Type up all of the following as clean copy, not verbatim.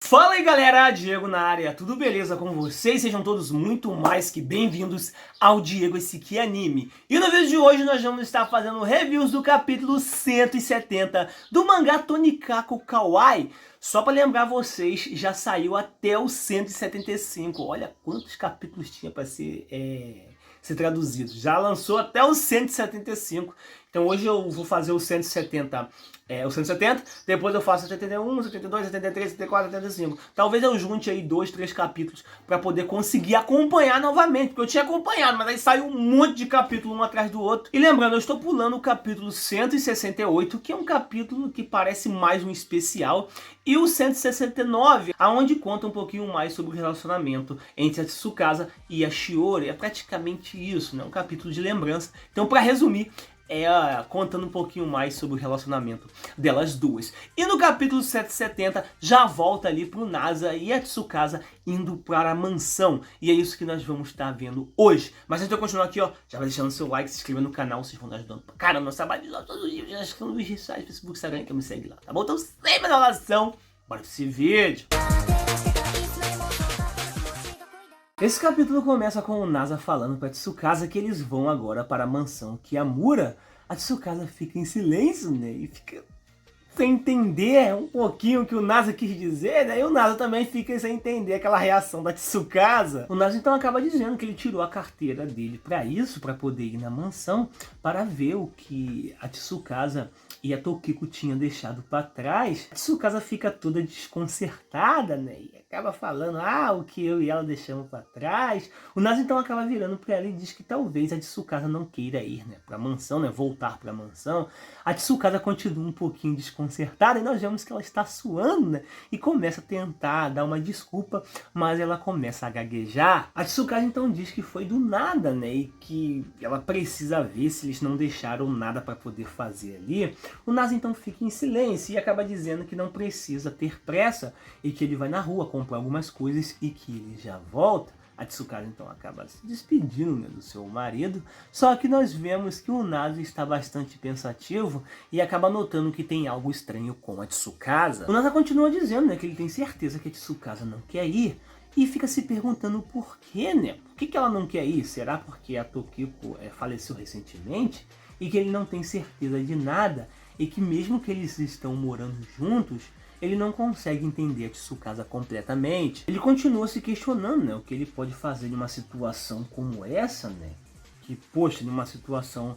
Fala aí galera, Diego na área, tudo beleza com vocês? Sejam todos muito mais que bem-vindos ao Diego Esse Aqui Anime. E no vídeo de hoje nós vamos estar fazendo reviews do capítulo 170 do mangá Tonikaku Kawaii. Só para lembrar vocês, já saiu até o 175, olha quantos capítulos tinha para ser traduzido. Já lançou até o 175. Então hoje eu vou fazer o 170, depois eu faço 71, 72, 73, 74, 75. Talvez eu junte aí 2, 3 capítulos para poder conseguir acompanhar novamente, porque eu tinha acompanhado, mas aí saiu um monte de capítulo um atrás do outro. E lembrando, eu estou pulando o capítulo 168, que é um capítulo que parece mais um especial, e o 169, aonde conta um pouquinho mais sobre o relacionamento entre a Tsukasa e a Shiori. É praticamente isso, né? Um capítulo de lembrança. Então, para resumir, contando um pouquinho mais sobre o relacionamento delas duas. E no capítulo 770 já volta ali pro Nasa e a Tsukasa indo para a mansão. E é isso que nós vamos estar vendo hoje. Mas antes de eu continuar aqui, ó, já vai deixando seu like, se inscreva no canal, vocês vão estar ajudando pra caramba nosso trabalho de todos os dias. Já escrevendo nos redes sociais, Facebook, Instagram, que me segue lá, tá bom? Então sem mais enrolação, bora pra esse vídeo. Esse capítulo começa com o Nasa falando para Tsukasa que eles vão agora para a mansão Kiyamura. A Tsukasa fica em silêncio, né? E fica sem entender um pouquinho o que o Nasa quis dizer, né? E o Nasa também fica sem entender aquela reação da Tsukasa. O Nasa então acaba dizendo que ele tirou a carteira dele para isso, para poder ir na mansão, para ver o que a Tsukasa e a Tokiko tinha deixado para trás. A Tsukasa fica toda desconcertada, né? E acaba falando, o que eu e ela deixamos para trás. O Nasa então acaba virando para ela e diz que talvez a Tsukasa não queira ir, né, para a mansão, né, voltar para a mansão. A Tsukasa continua um pouquinho desconcertada e nós vemos que ela está suando, né, e começa a tentar dar uma desculpa, mas ela começa a gaguejar. A Tsukasa então diz que foi do nada, né, e que ela precisa ver se eles não deixaram nada para poder fazer ali. O Nasa então fica em silêncio e acaba dizendo que não precisa ter pressa e que ele vai na rua comprar algumas coisas e que ele já volta. A Tsukasa então acaba se despedindo, né, do seu marido, só que nós vemos que o Nasa está bastante pensativo e acaba notando que tem algo estranho com a Tsukasa. O Nasa continua dizendo, né, que ele tem certeza que a Tsukasa não quer ir e fica se perguntando por quê, né? Por que ela não quer ir? Será porque a Tokiko faleceu recentemente e que ele não tem certeza de nada e que mesmo que eles estão morando juntos, ele não consegue entender a Tsukasa completamente. Ele continua se questionando, né, o que ele pode fazer numa situação como essa, né? Que, poxa, numa situação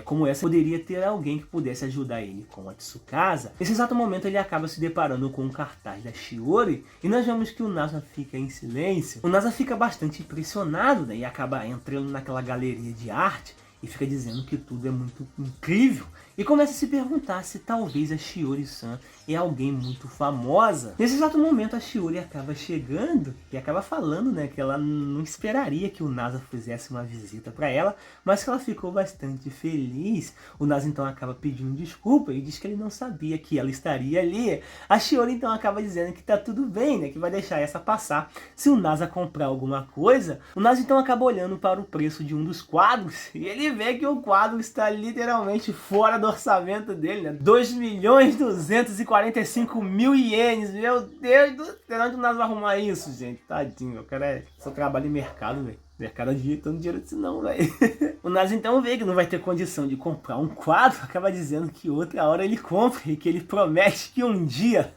como essa, poderia ter alguém que pudesse ajudar ele com a Tsukasa. Nesse exato momento ele acaba se deparando com um cartaz da Shiori e nós vemos que o Nasa fica em silêncio. O Nasa fica bastante impressionado, né, e acaba entrando naquela galeria de arte e fica dizendo que tudo é muito incrível. E começa a se perguntar se talvez a Shiori-san é alguém muito famosa. Nesse exato momento a Shiori acaba chegando e acaba falando, né, que ela não esperaria que o Nasa fizesse uma visita para ela, mas que ela ficou bastante feliz. O Nasa então acaba pedindo desculpa e diz que ele não sabia que ela estaria ali. A Shiori então acaba dizendo que tá tudo bem, né, que vai deixar essa passar se o Nasa comprar alguma coisa. O Nasa então acaba olhando para o preço de um dos quadros e ele vê que o quadro está literalmente fora do orçamento dele, né? 2.245.000 ienes. Meu Deus do céu, onde nós vamos arrumar isso, gente? Tadinho, o cara só trabalha em mercado, velho. Mercado ajeitando dinheiro disso não, velho. O Nasa então vê que não vai ter condição de comprar um quadro, acaba dizendo que outra hora ele compra e que ele promete que um dia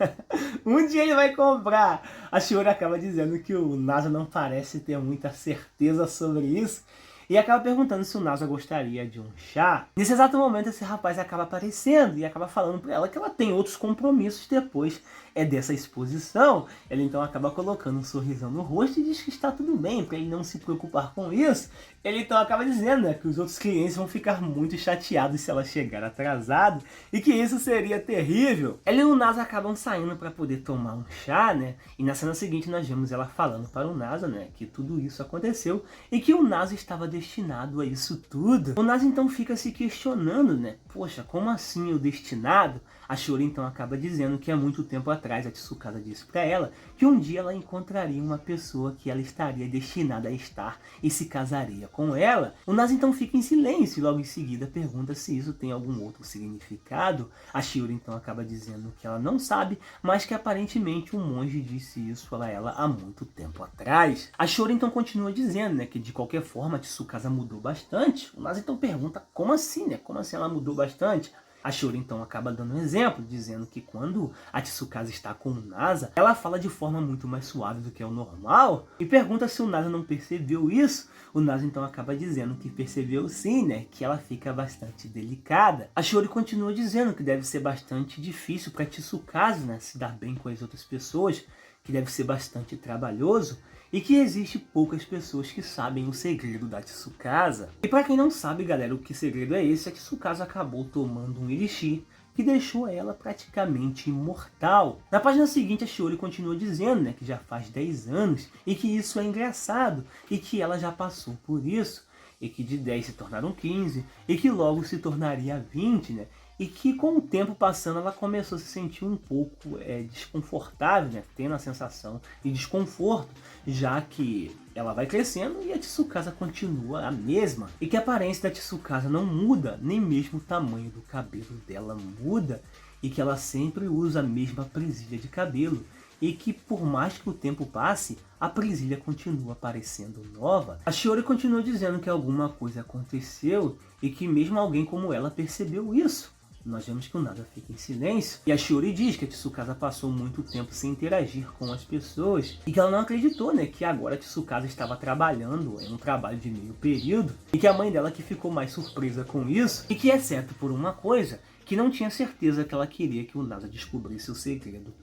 ele vai comprar. A Shiori acaba dizendo que o Nasa não parece ter muita certeza sobre isso e acaba perguntando se o Nasa gostaria de um chá. Nesse exato momento esse rapaz acaba aparecendo e acaba falando para ela que ela tem outros compromissos depois dessa exposição. Ele então acaba colocando um sorrisão no rosto e diz que está tudo bem, para ele não se preocupar com isso. Ele então acaba dizendo, né, que os outros clientes vão ficar muito chateados se ela chegar atrasado e que isso seria terrível. Ela e o Nasa acabam saindo para poder tomar um chá, né? E na cena seguinte nós vemos ela falando para o Nasa, né, que tudo isso aconteceu e que o Nasa estava destinado a isso tudo. O Nasa então fica se questionando, né? Poxa, como assim eu destinado? A Shiori então acaba dizendo que há muito tempo atrás a Tsukasa disse para ela que um dia ela encontraria uma pessoa que ela estaria destinada a estar e se casaria com ela. O Nasa então fica em silêncio e logo em seguida pergunta se isso tem algum outro significado. A Shiori então acaba dizendo que ela não sabe, mas que aparentemente um monge disse isso a ela há muito tempo atrás. A Shiori então continua dizendo, né, que de qualquer forma a Tsukasa mudou bastante. O Nasa então pergunta como assim, né? Como assim ela mudou bastante? A Shiori então acaba dando um exemplo, dizendo que quando a Tsukasa está com o Nasa, ela fala de forma muito mais suave do que é o normal, e pergunta se o Nasa não percebeu isso. O Nasa então acaba dizendo que percebeu sim, né, que ela fica bastante delicada. A Shiori continua dizendo que deve ser bastante difícil para Tsukasa, né, se dar bem com as outras pessoas, que deve ser bastante trabalhoso, e que existe poucas pessoas que sabem o segredo da Tsukasa. E para quem não sabe, galera, o que segredo é esse? A Tsukasa acabou tomando um elixir que deixou ela praticamente imortal. Na página seguinte, a Shiori continua dizendo, né, que já faz 10 anos e que isso é engraçado e que ela já passou por isso, e que de 10 se tornaram 15 e que logo se tornaria 20, né? E que com o tempo passando ela começou a se sentir um pouco desconfortável, né? Tendo a sensação de desconforto, já que ela vai crescendo e a Tsukasa continua a mesma. E que a aparência da Tsukasa não muda, nem mesmo o tamanho do cabelo dela muda. E que ela sempre usa a mesma presilha de cabelo. E que por mais que o tempo passe, a presilha continua parecendo nova. A Shiori continua dizendo que alguma coisa aconteceu e que mesmo alguém como ela percebeu isso. Nós vemos que o Nasa fica em silêncio e a Shiori diz que a Tsukasa passou muito tempo sem interagir com as pessoas e que ela não acreditou, né, que agora a Tsukasa estava trabalhando em um trabalho de meio período e que a mãe dela que ficou mais surpresa com isso e que, exceto por uma coisa, que não tinha certeza que ela queria que o Nasa descobrisse o segredo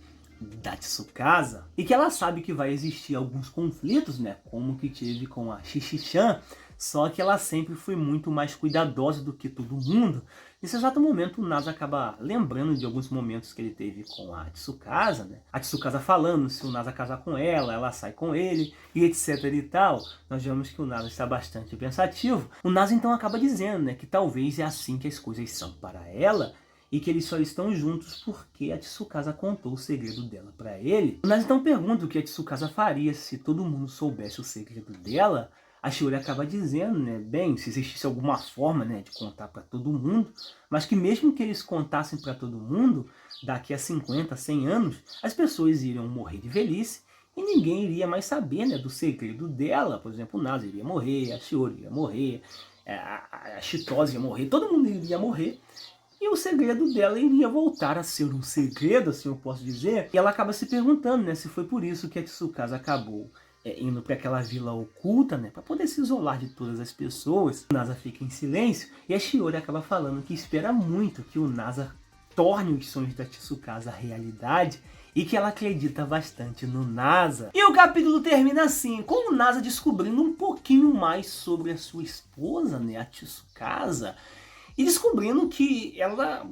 da Tsukasa e que ela sabe que vai existir alguns conflitos, né, como que teve com a Shishi-chan, só que ela sempre foi muito mais cuidadosa do que todo mundo. Nesse exato momento, o Nasa acaba lembrando de alguns momentos que ele teve com a Tsukasa, né? A Tsukasa falando se o Nasa casar com ela sai com ele, e etc e tal. Nós vemos que o Nasa está bastante pensativo. O Nasa então acaba dizendo, né, que talvez é assim que as coisas são para ela, e que eles só estão juntos porque a Tsukasa contou o segredo dela para ele. O Nasa então pergunta o que a Tsukasa faria se todo mundo soubesse o segredo dela. A Shiori acaba dizendo, né, bem, se existisse alguma forma, né, de contar para todo mundo, mas que mesmo que eles contassem para todo mundo, daqui a 50, 100 anos, as pessoas iriam morrer de velhice e ninguém iria mais saber, né, do segredo dela. Por exemplo, o Nasa iria morrer, a Shiori ia morrer, a Chitose ia morrer, todo mundo iria morrer. E o segredo dela iria voltar a ser um segredo, assim eu posso dizer. E ela acaba se perguntando, né, se foi por isso que a Tsukasa acabou indo para aquela vila oculta, né, para poder se isolar de todas as pessoas. O Nasa fica em silêncio e a Shiori acaba falando que espera muito que o Nasa torne os sonhos da Tsukasa realidade e que ela acredita bastante no Nasa. E o capítulo termina assim, com o Nasa descobrindo um pouquinho mais sobre a sua esposa, né, a Tsukasa, e descobrindo que ela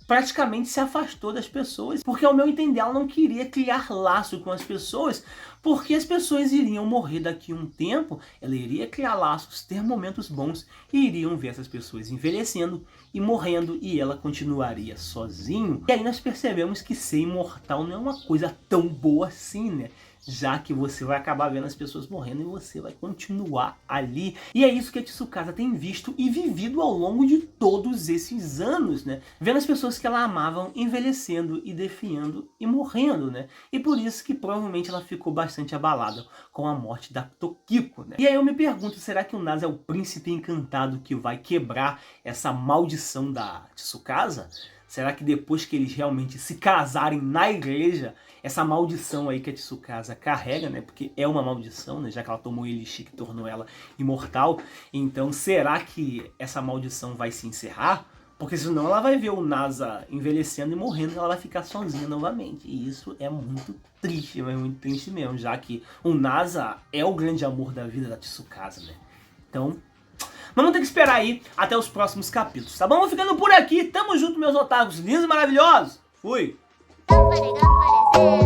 praticamente se afastou das pessoas, porque ao meu entender ela não queria criar laço com as pessoas, porque as pessoas iriam morrer daqui a um tempo, ela iria criar laços, ter momentos bons, e iriam ver essas pessoas envelhecendo e morrendo, e ela continuaria sozinho. E aí nós percebemos que ser imortal não é uma coisa tão boa assim, né? Já que você vai acabar vendo as pessoas morrendo e você vai continuar ali. E é isso que a Tsukasa tem visto e vivido ao longo de todos esses anos, né? Vendo as pessoas que ela amava envelhecendo e definhando e morrendo, né? E por isso que provavelmente ela ficou bastante abalada com a morte da Tokiko, né? E aí eu me pergunto, será que o Nasa é o príncipe encantado que vai quebrar essa maldição da Tsukasa? Será que depois que eles realmente se casarem na igreja, essa maldição aí que a Tsukasa carrega, né? Porque é uma maldição, né? Já que ela tomou o elixir que tornou ela imortal. Então, será que essa maldição vai se encerrar? Porque senão ela vai ver o Nasa envelhecendo e morrendo e ela vai ficar sozinha novamente. E isso é muito triste mesmo, já que o Nasa é o grande amor da vida da Tsukasa, né? Então, vamos ter que esperar aí até os próximos capítulos, tá bom? Vou ficando por aqui. Tamo junto, meus otakus lindos e maravilhosos. Fui! 頑張れ頑張れ